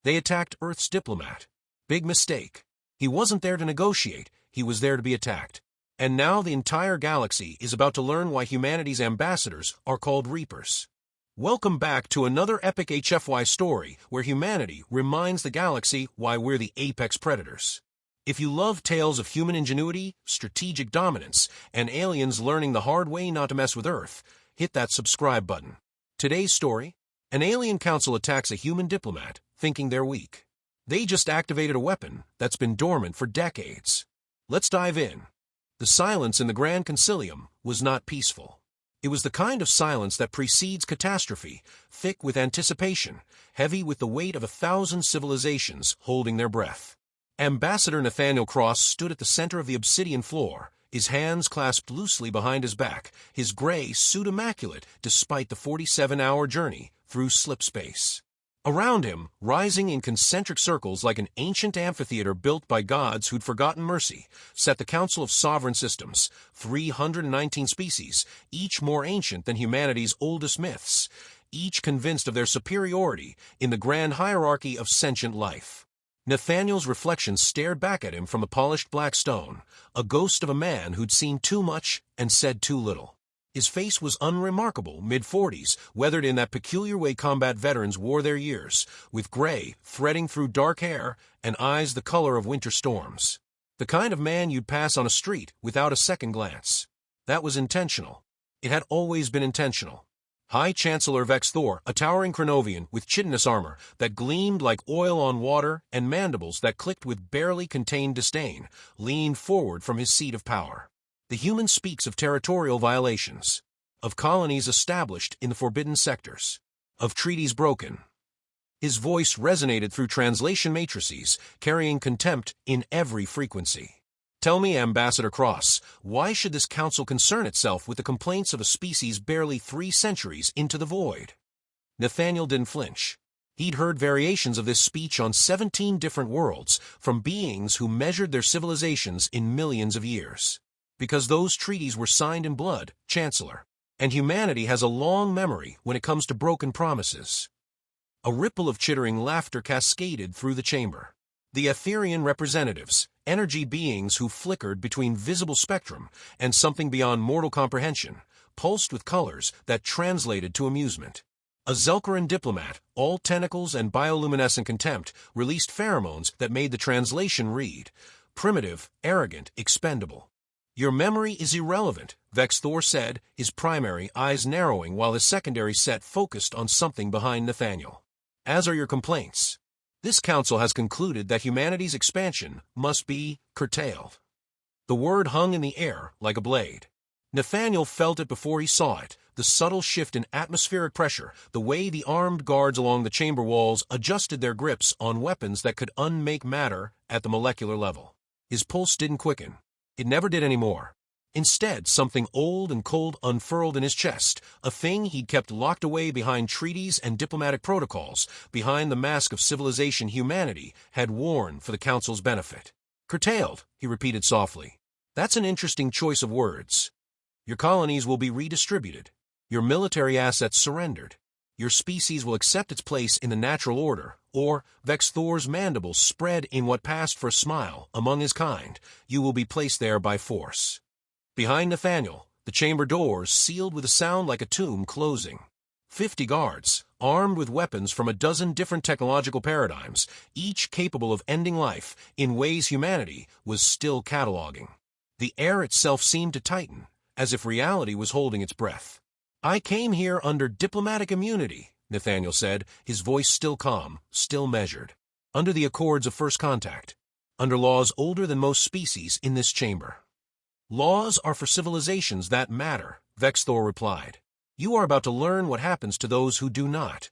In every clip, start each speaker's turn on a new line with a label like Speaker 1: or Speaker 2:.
Speaker 1: They attacked Earth's diplomat. Big mistake. He wasn't there to negotiate, he was there to be attacked. And now the entire galaxy is about to learn why humanity's ambassadors are called Reapers. Welcome back to another epic HFY story where humanity reminds the galaxy why we're the apex predators. If you love tales of human ingenuity, strategic dominance, and aliens learning the hard way not to mess with Earth, hit that subscribe button. Today's story: an alien council attacks a human diplomat, thinking they're weak. They just activated a weapon that's been dormant for decades. Let's dive in. The silence in the Grand Concilium was not peaceful. It was the kind of silence that precedes catastrophe, thick with anticipation, heavy with the weight of 1,000 civilizations holding their breath. Ambassador Nathaniel Cross stood at the center of the obsidian floor, his hands clasped loosely behind his back, his gray suit immaculate despite the 47-hour journey through slipspace. Around him, rising in concentric circles like an ancient amphitheater built by gods who'd forgotten mercy, sat the Council of Sovereign Systems, 319 species, each more ancient than humanity's oldest myths, each convinced of their superiority in the grand hierarchy of sentient life. Nathaniel's reflection stared back at him from the polished black stone, a ghost of a man who'd seen too much and said too little. His face was unremarkable, mid-40s, weathered in that peculiar way combat veterans wore their years, with gray threading through dark hair and eyes the color of winter storms. The kind of man you'd pass on a street without a second glance. That was intentional. It had always been intentional. High Chancellor Vex Thor, a towering Chronovian with chitinous armor that gleamed like oil on water and mandibles that clicked with barely contained disdain, leaned forward from his seat of power. The human speaks of territorial violations, of colonies established in the forbidden sectors, of treaties broken. His voice resonated through translation matrices, carrying contempt in every frequency. Tell me, Ambassador Cross, why should this council concern itself with the complaints of a species barely 3 centuries into the void? Nathaniel didn't flinch. He'd heard variations of this speech on 17 different worlds from beings who measured their civilizations in millions of years. Because those treaties were signed in blood, Chancellor, and humanity has a long memory when it comes to broken promises. A ripple of chittering laughter cascaded through the chamber. The Etherian representatives, energy beings who flickered between visible spectrum and something beyond mortal comprehension, pulsed with colors that translated to amusement. A Zelkaran diplomat, all tentacles and bioluminescent contempt, released pheromones that made the translation read: primitive, arrogant, expendable. Your memory is irrelevant, Vex Thor said, his primary eyes narrowing while his secondary set focused on something behind Nathaniel. As are your complaints. This council has concluded that humanity's expansion must be curtailed. The word hung in the air like a blade. Nathaniel felt it before he saw it, the subtle shift in atmospheric pressure, the way the armed guards along the chamber walls adjusted their grips on weapons that could unmake matter at the molecular level. His pulse didn't quicken. It never did anymore. Instead, something old and cold unfurled in his chest, a thing he'd kept locked away behind treaties and diplomatic protocols, behind the mask of civilization humanity had worn for the Council's benefit. Curtailed, he repeated softly. That's an interesting choice of words. Your colonies will be redistributed. Your military assets surrendered. Your species will accept its place in the natural order, or, Vex Thor's mandibles spread in what passed for a smile among his kind, you will be placed there by force. Behind Nathaniel, the chamber doors sealed with a sound like a tomb closing. 50 guards, armed with weapons from a dozen different technological paradigms, each capable of ending life in ways humanity was still cataloging. The air itself seemed to tighten, as if reality was holding its breath. I came here under diplomatic immunity, Nathaniel said, his voice still calm, still measured. Under the Accords of First Contact. Under laws older than most species in this chamber. Laws are for civilizations that matter, Vex Thor replied. You are about to learn what happens to those who do not.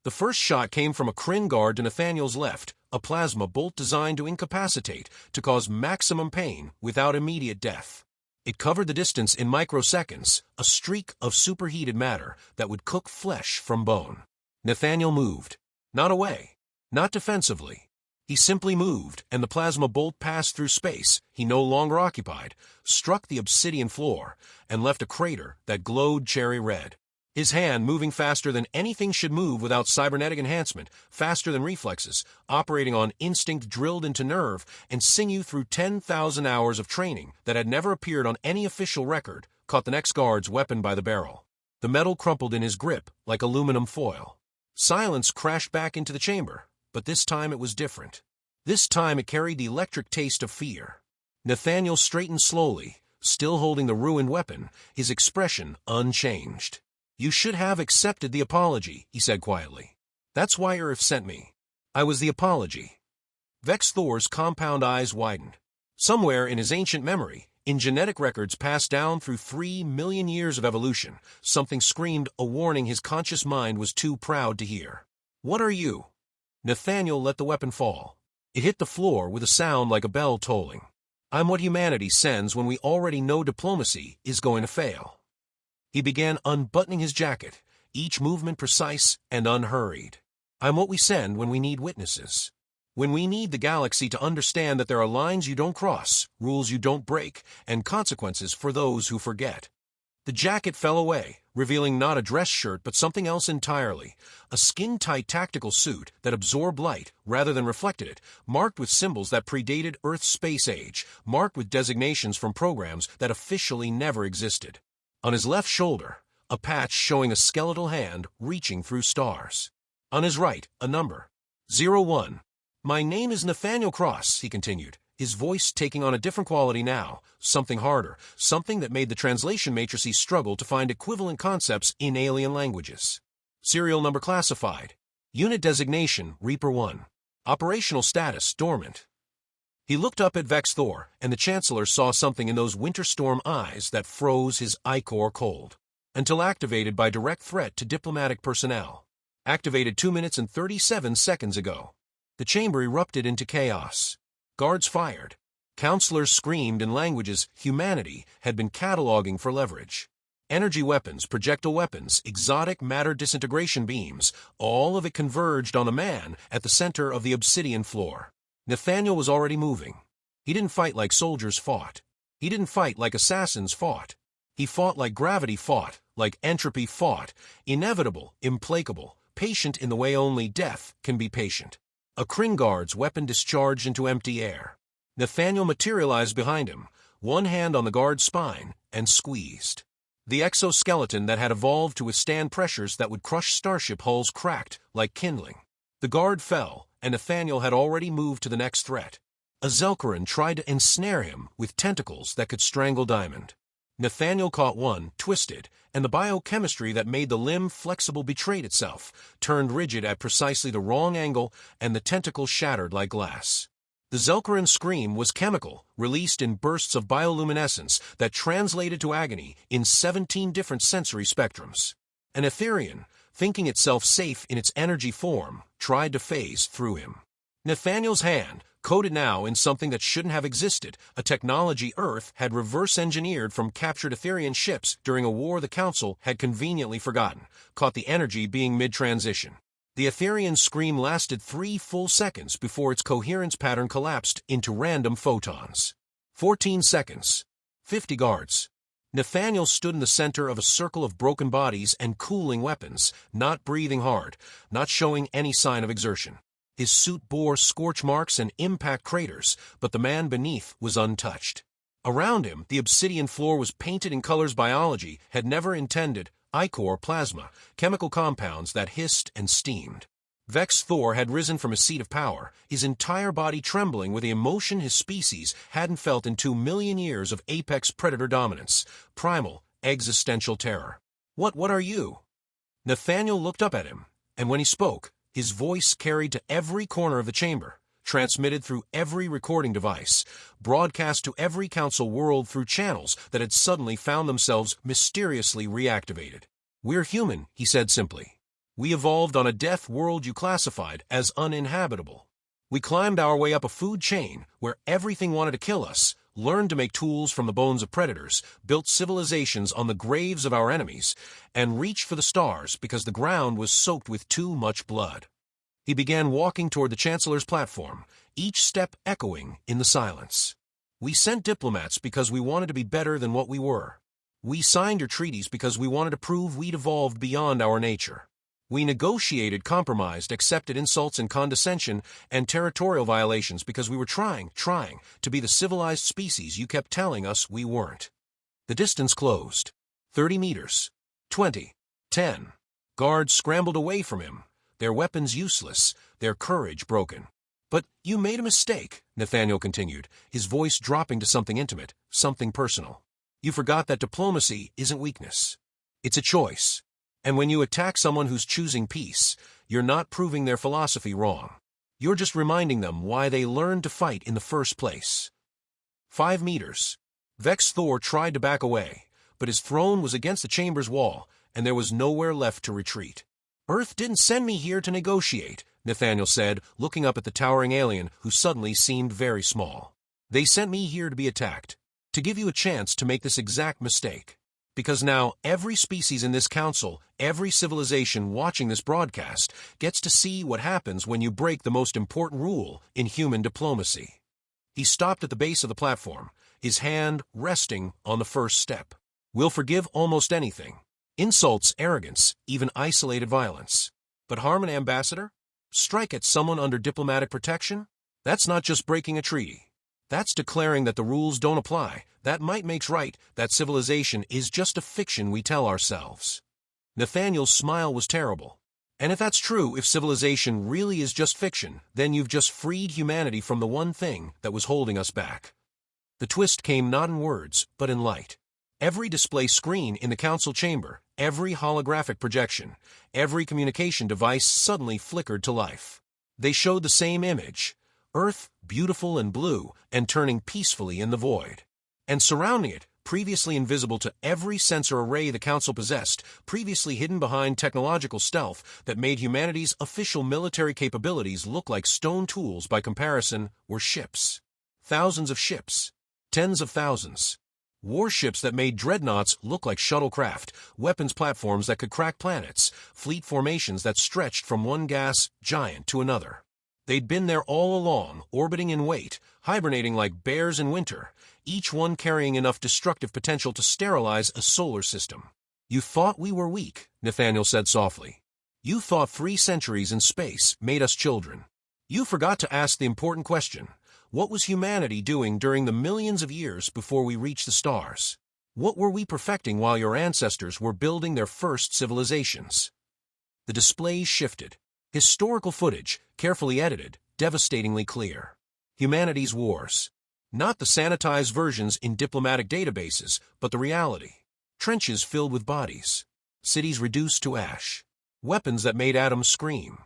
Speaker 1: The first shot came from a Kryn guard to Nathaniel's left, a plasma bolt designed to incapacitate, to cause maximum pain without immediate death. It covered the distance in microseconds, a streak of superheated matter that would cook flesh from bone. Nathaniel moved. Not away. Not defensively. He simply moved, and the plasma bolt passed through space he no longer occupied, struck the obsidian floor, and left a crater that glowed cherry red. His hand moving faster than anything should move without cybernetic enhancement, faster than reflexes, operating on instinct drilled into nerve and sinew through 10,000 hours of training that had never appeared on any official record, caught the next guard's weapon by the barrel. The metal crumpled in his grip like aluminum foil. Silence crashed back into the chamber, but this time it was different. This time it carried the electric taste of fear. Nathaniel straightened slowly, still holding the ruined weapon, his expression unchanged. "You should have accepted the apology," he said quietly. "That's why Earth sent me. I was the apology." Vex Thor's compound eyes widened. Somewhere in his ancient memory, in genetic records passed down through 3 million years of evolution, something screamed a warning his conscious mind was too proud to hear. "What are you?" Nathaniel let the weapon fall. It hit the floor with a sound like a bell tolling. "I'm what humanity sends when we already know diplomacy is going to fail." He began unbuttoning his jacket, each movement precise and unhurried. "I'm what we send when we need witnesses. When we need the galaxy to understand that there are lines you don't cross, rules you don't break, and consequences for those who forget." The jacket fell away, revealing not a dress shirt but something else entirely, a skin-tight tactical suit that absorbed light rather than reflected it, marked with symbols that predated Earth's space age, marked with designations from programs that officially never existed. On his left shoulder, a patch showing a skeletal hand reaching through stars. On his right, a number. 01. "My name is Nathaniel Cross," he continued, his voice taking on a different quality now, something harder, something that made the translation matrices struggle to find equivalent concepts in alien languages. "Serial number classified. Unit designation, Reaper 1. Operational status, dormant." He looked up at Vex Thor, and the Chancellor saw something in those winter storm eyes that froze his ichor cold. Until activated by direct threat to diplomatic personnel. Activated 2 minutes and 37 seconds ago. The chamber erupted into chaos. Guards fired. Counselors screamed in languages humanity had been cataloging for leverage. Energy weapons, projectile weapons, exotic matter disintegration beams, all of it converged on a man at the center of the obsidian floor. Nathaniel was already moving. He didn't fight like soldiers fought. He didn't fight like assassins fought. He fought like gravity fought, like entropy fought, inevitable, implacable, patient in the way only death can be patient. A Kringard's weapon discharged into empty air. Nathaniel materialized behind him, one hand on the guard's spine, and squeezed. The exoskeleton that had evolved to withstand pressures that would crush starship hulls cracked like kindling. The guard fell, and Nathaniel had already moved to the next threat. A Zelkaran tried to ensnare him with tentacles that could strangle Diamond. Nathaniel caught one, twisted, and the biochemistry that made the limb flexible betrayed itself, turned rigid at precisely the wrong angle, and the tentacle shattered like glass. The Zelkaran's scream was chemical, released in bursts of bioluminescence that translated to agony in 17 different sensory spectrums. An Etherian, thinking itself safe in its energy form, tried to phase through him. Nathaniel's hand, coded now in something that shouldn't have existed, a technology Earth had reverse-engineered from captured Etherian ships during a war the Council had conveniently forgotten, caught the energy being mid-transition. The Etherian scream lasted 3 full seconds before its coherence pattern collapsed into random photons. 14 seconds. 50 guards. Nathaniel stood in the center of a circle of broken bodies and cooling weapons, not breathing hard, not showing any sign of exertion. His suit bore scorch marks and impact craters, but the man beneath was untouched. Around him, the obsidian floor was painted in colors biology had never intended, ichor plasma, chemical compounds that hissed and steamed. Vex Thor had risen from a seat of power, his entire body trembling with the emotion his species hadn't felt in 2 million years of apex predator dominance, primal, existential terror. What are you?" Nathaniel looked up at him, and when he spoke, his voice carried to every corner of the chamber, transmitted through every recording device, broadcast to every council world through channels that had suddenly found themselves mysteriously reactivated. "We're human," he said simply. "We evolved on a death world you classified as uninhabitable. We climbed our way up a food chain where everything wanted to kill us, learned to make tools from the bones of predators, built civilizations on the graves of our enemies, and reached for the stars because the ground was soaked with too much blood." He began walking toward the Chancellor's platform, each step echoing in the silence. "We sent diplomats because we wanted to be better than what we were. We signed your treaties because we wanted to prove we'd evolved beyond our nature. We negotiated, compromised, accepted insults and condescension and territorial violations because we were trying to be the civilized species you kept telling us we weren't. The distance closed. 30 meters. 20. 10. Guards scrambled away from him, their weapons useless, their courage broken. But you made a mistake, Nathaniel continued, his voice dropping to something intimate, something personal. You forgot that diplomacy isn't weakness. It's a choice. And when you attack someone who's choosing peace, you're not proving their philosophy wrong. You're just reminding them why they learned to fight in the first place. 5 meters. Vex Thor tried to back away, but his throne was against the chamber's wall, and there was nowhere left to retreat. Earth didn't send me here to negotiate, Nathaniel said, looking up at the towering alien who suddenly seemed very small. They sent me here to be attacked, to give you a chance to make this exact mistake. Because now every species in this council, every civilization watching this broadcast, gets to see what happens when you break the most important rule in human diplomacy. He stopped at the base of the platform, his hand resting on the first step. We'll forgive almost anything. Insults, arrogance, even isolated violence. But harm an ambassador? Strike at someone under diplomatic protection? That's not just breaking a treaty. That's declaring that the rules don't apply, that might makes right, that civilization is just a fiction we tell ourselves. Nathaniel's smile was terrible. And if that's true, if civilization really is just fiction, then you've just freed humanity from the one thing that was holding us back. The twist came not in words, but in light. Every display screen in the council chamber, every holographic projection, every communication device suddenly flickered to life. They showed the same image. Earth, beautiful and blue, and turning peacefully in the void. And surrounding it, previously invisible to every sensor array the Council possessed, previously hidden behind technological stealth that made humanity's official military capabilities look like stone tools by comparison, were ships. Thousands of ships. Tens of thousands. Warships that made dreadnoughts look like shuttlecraft, weapons platforms that could crack planets, fleet formations that stretched from one gas giant to another. They'd been there all along, orbiting in wait, hibernating like bears in winter, each one carrying enough destructive potential to sterilize a solar system. You thought we were weak, Nathaniel said softly. You thought 3 centuries in space made us children. You forgot to ask the important question. What was humanity doing during the millions of years before we reached the stars? What were we perfecting while your ancestors were building their first civilizations? The displays shifted. Historical footage, carefully edited, devastatingly clear. Humanity's wars. Not the sanitized versions in diplomatic databases, but the reality. Trenches filled with bodies. Cities reduced to ash. Weapons that made atoms scream.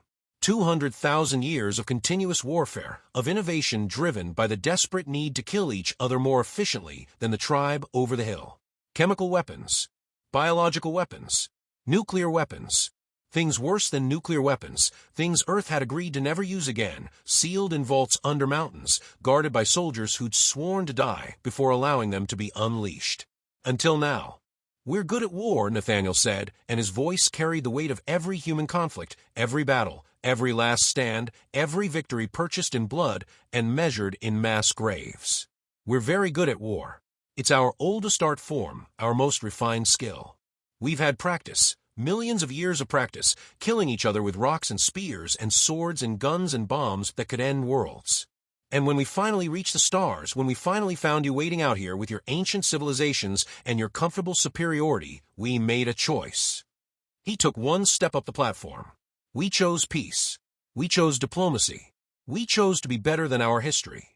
Speaker 1: 200,000 years of continuous warfare, of innovation driven by the desperate need to kill each other more efficiently than the tribe over the hill. Chemical weapons. Biological weapons. Nuclear weapons. Things worse than nuclear weapons, things Earth had agreed to never use again, sealed in vaults under mountains, guarded by soldiers who'd sworn to die before allowing them to be unleashed. Until now. We're good at war, Nathaniel said, and his voice carried the weight of every human conflict, every battle, every last stand, every victory purchased in blood and measured in mass graves. We're very good at war. It's our oldest art form, our most refined skill. We've had practice. Millions of years of practice, killing each other with rocks and spears and swords and guns and bombs that could end worlds. And when we finally reached the stars, when we finally found you waiting out here with your ancient civilizations and your comfortable superiority, we made a choice. He took one step up the platform. We chose peace. We chose diplomacy. We chose to be better than our history.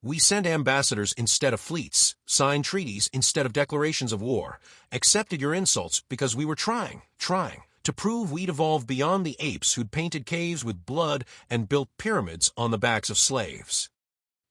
Speaker 1: We sent ambassadors instead of fleets, signed treaties instead of declarations of war, accepted your insults because we were trying to prove we'd evolved beyond the apes who'd painted caves with blood and built pyramids on the backs of slaves.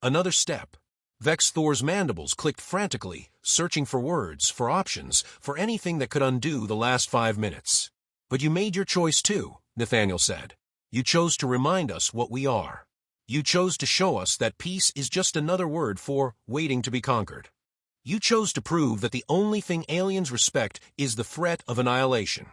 Speaker 1: Another step. Vex Thor's mandibles clicked frantically, searching for words, for options, for anything that could undo the last 5 minutes. But you made your choice too, Nathaniel said. You chose to remind us what we are. You chose to show us that peace is just another word for waiting to be conquered. You chose to prove that the only thing aliens respect is the threat of annihilation.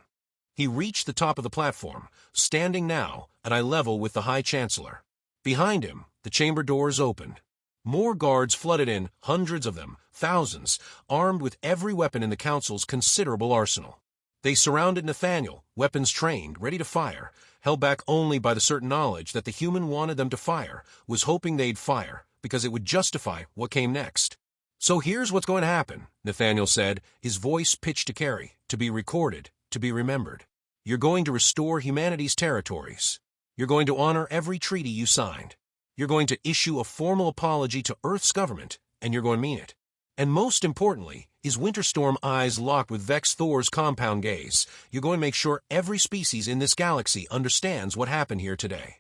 Speaker 1: He reached the top of the platform, standing now at eye level with the High Chancellor. Behind him, the chamber doors opened. More guards flooded in, hundreds of them, thousands, armed with every weapon in the Council's considerable arsenal. They surrounded Nathaniel, weapons trained, ready to fire, held back only by the certain knowledge that the human wanted them to fire, was hoping they'd fire, because it would justify what came next. "So here's what's going to happen," Nathaniel said, his voice pitched to carry, to be recorded, to be remembered. "You're going to restore humanity's territories. You're going to honor every treaty you signed. You're going to issue a formal apology to Earth's government, and you're going to mean it. And most importantly," his Winterstorm eyes locked with Vex Thor's compound gaze, "you're going to make sure every species in this galaxy understands what happened here today.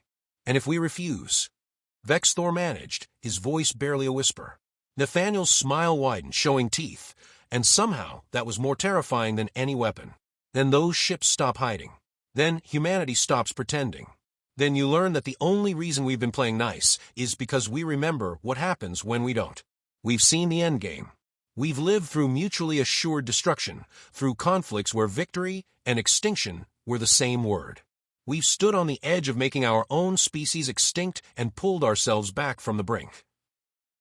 Speaker 1: And if we refuse—" Vex Thor managed, his voice barely a whisper. Nathaniel's smile widened, showing teeth, and somehow that was more terrifying than any weapon. "Then those ships stop hiding. Then humanity stops pretending. Then you learn that the only reason we've been playing nice is because we remember what happens when we don't. We've seen the endgame. We've lived through mutually assured destruction, through conflicts where victory and extinction were the same word. We've stood on the edge of making our own species extinct and pulled ourselves back from the brink."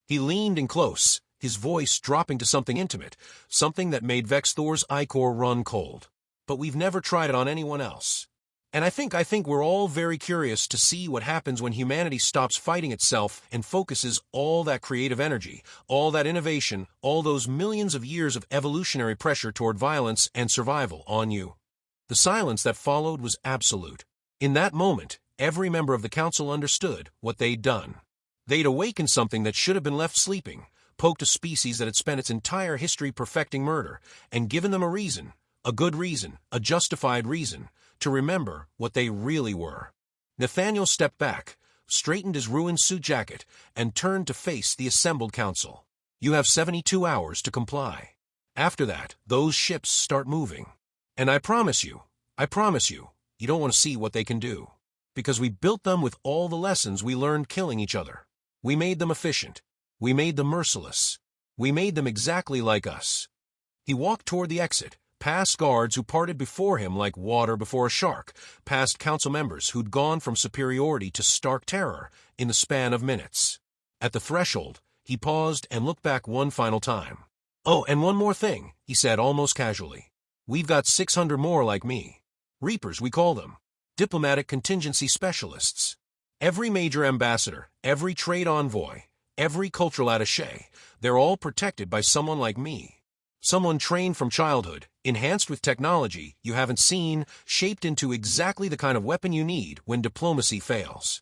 Speaker 1: He leaned in close, his voice dropping to something intimate, something that made Vex Thor's ichor run cold. "But we've never tried it on anyone else. And I think we're all very curious to see what happens when humanity stops fighting itself and focuses all that creative energy, all that innovation, all those millions of years of evolutionary pressure toward violence and survival on you." The silence that followed was absolute. In that moment, every member of the Council understood what they'd done. They'd awakened something that should have been left sleeping, poked a species that had spent its entire history perfecting murder, and given them a reason, a good reason, a justified reason, to remember what they really were. Nathaniel stepped back, straightened his ruined suit jacket, and turned to face the assembled Council. "You have 72 hours to comply. After that, those ships start moving. And I promise you, you don't want to see what they can do. Because we built them with all the lessons we learned killing each other. We made them efficient. We made them merciless. We made them exactly like us." He walked toward the exit, past guards who parted before him like water before a shark, past Council members who'd gone from superiority to stark terror in the span of minutes. At the threshold, he paused and looked back one final time. "Oh, and one more thing," he said almost casually. "We've got 600 more like me. Reapers, we call them. Diplomatic contingency specialists. Every major ambassador, every trade envoy, every cultural attaché, they're all protected by someone like me. Someone trained from childhood, enhanced with technology you haven't seen, shaped into exactly the kind of weapon you need when diplomacy fails."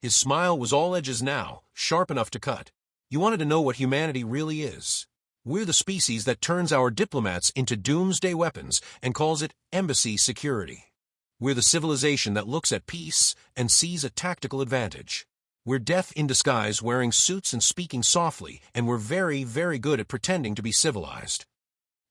Speaker 1: His smile was all edges now, sharp enough to cut. "You wanted to know what humanity really is. We're the species that turns our diplomats into doomsday weapons and calls it embassy security. We're the civilization that looks at peace and sees a tactical advantage. We're death in disguise, wearing suits and speaking softly, and we're very, very good at pretending to be civilized."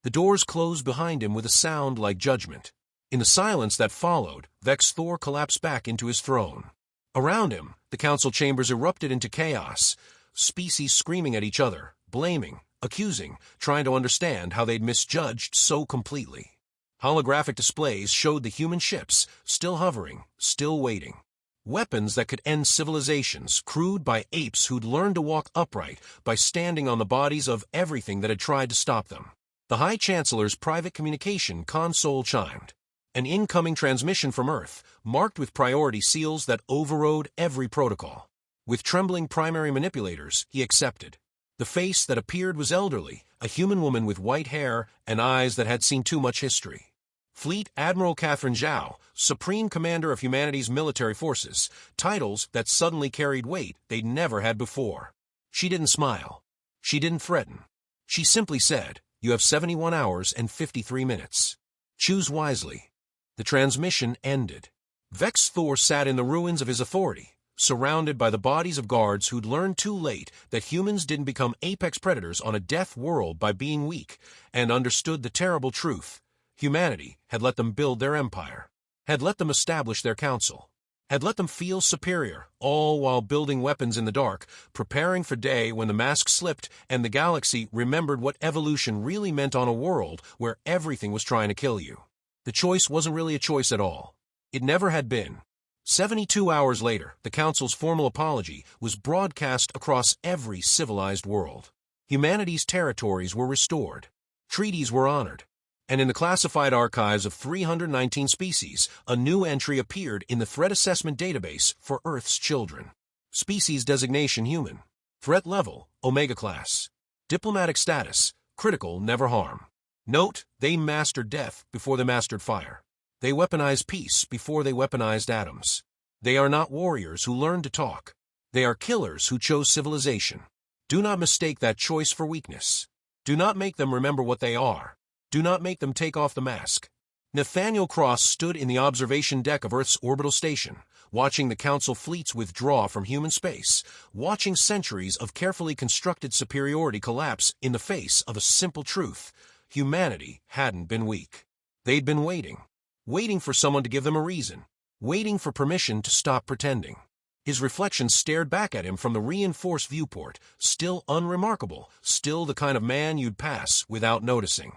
Speaker 1: The doors closed behind him with a sound like judgment. In the silence that followed, Vex Thor collapsed back into his throne. Around him, the Council chambers erupted into chaos, species screaming at each other, blaming, accusing, trying to understand how they'd misjudged so completely. Holographic displays showed the human ships, still hovering, still waiting. Weapons that could end civilizations, crewed by apes who'd learned to walk upright by standing on the bodies of everything that had tried to stop them. The High Chancellor's private communication console chimed. An incoming transmission from Earth, marked with priority seals that overrode every protocol. With trembling primary manipulators, he accepted. The face that appeared was elderly, a human woman with white hair and eyes that had seen too much history. Fleet Admiral Catherine Zhao, Supreme Commander of humanity's military forces, titles that suddenly carried weight they'd never had before. She didn't smile. She didn't threaten. She simply said, "You have 71 hours and 53 minutes. Choose wisely." The transmission ended. Vex Thor sat in the ruins of his authority, surrounded by the bodies of guards who'd learned too late that humans didn't become apex predators on a death world by being weak, and understood the terrible truth. Humanity had let them build their empire, had let them establish their council, had let them feel superior, all while building weapons in the dark, preparing for day when the mask slipped and the galaxy remembered what evolution really meant on a world where everything was trying to kill you. The choice wasn't really a choice at all. It never had been. 72 hours later, the Council's formal apology was broadcast across every civilized world. Humanity's territories were restored. Treaties were honored. And in the classified archives of 319 species, a new entry appeared in the Threat Assessment Database for Earth's children. Species designation human. Threat level, Omega class. Diplomatic status, critical, never harm. Note, they mastered death before they mastered fire. They weaponized peace before they weaponized atoms. They are not warriors who learned to talk. They are killers who chose civilization. Do not mistake that choice for weakness. Do not make them remember what they are. Do not make them take off the mask. Nathaniel Cross stood in the observation deck of Earth's orbital station, watching the Council fleets withdraw from human space, watching centuries of carefully constructed superiority collapse in the face of a simple truth. Humanity hadn't been weak. They'd been waiting for someone to give them a reason, waiting for permission to stop pretending. His reflection stared back at him from the reinforced viewport, still unremarkable, still the kind of man you'd pass without noticing.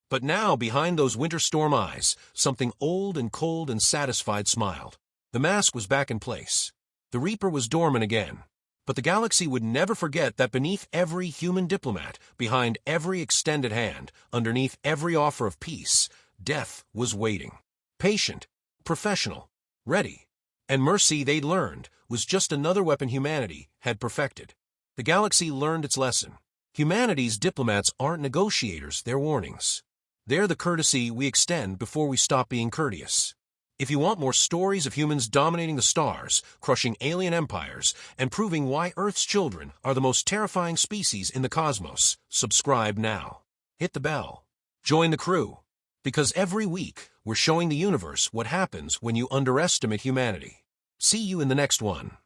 Speaker 1: But now, behind those winter storm eyes, something old and cold and satisfied smiled. The mask was back in place. The Reaper was dormant again. But the galaxy would never forget that beneath every human diplomat, behind every extended hand, underneath every offer of peace, death was waiting. Patient, professional, ready. And mercy, they'd learned, was just another weapon humanity had perfected. The galaxy learned its lesson. Humanity's diplomats aren't negotiators, they're warnings. They're the courtesy we extend before we stop being courteous. If you want more stories of humans dominating the stars, crushing alien empires, and proving why Earth's children are the most terrifying species in the cosmos, subscribe now. Hit the bell. Join the crew. Because every week, we're showing the universe what happens when you underestimate humanity. See you in the next one.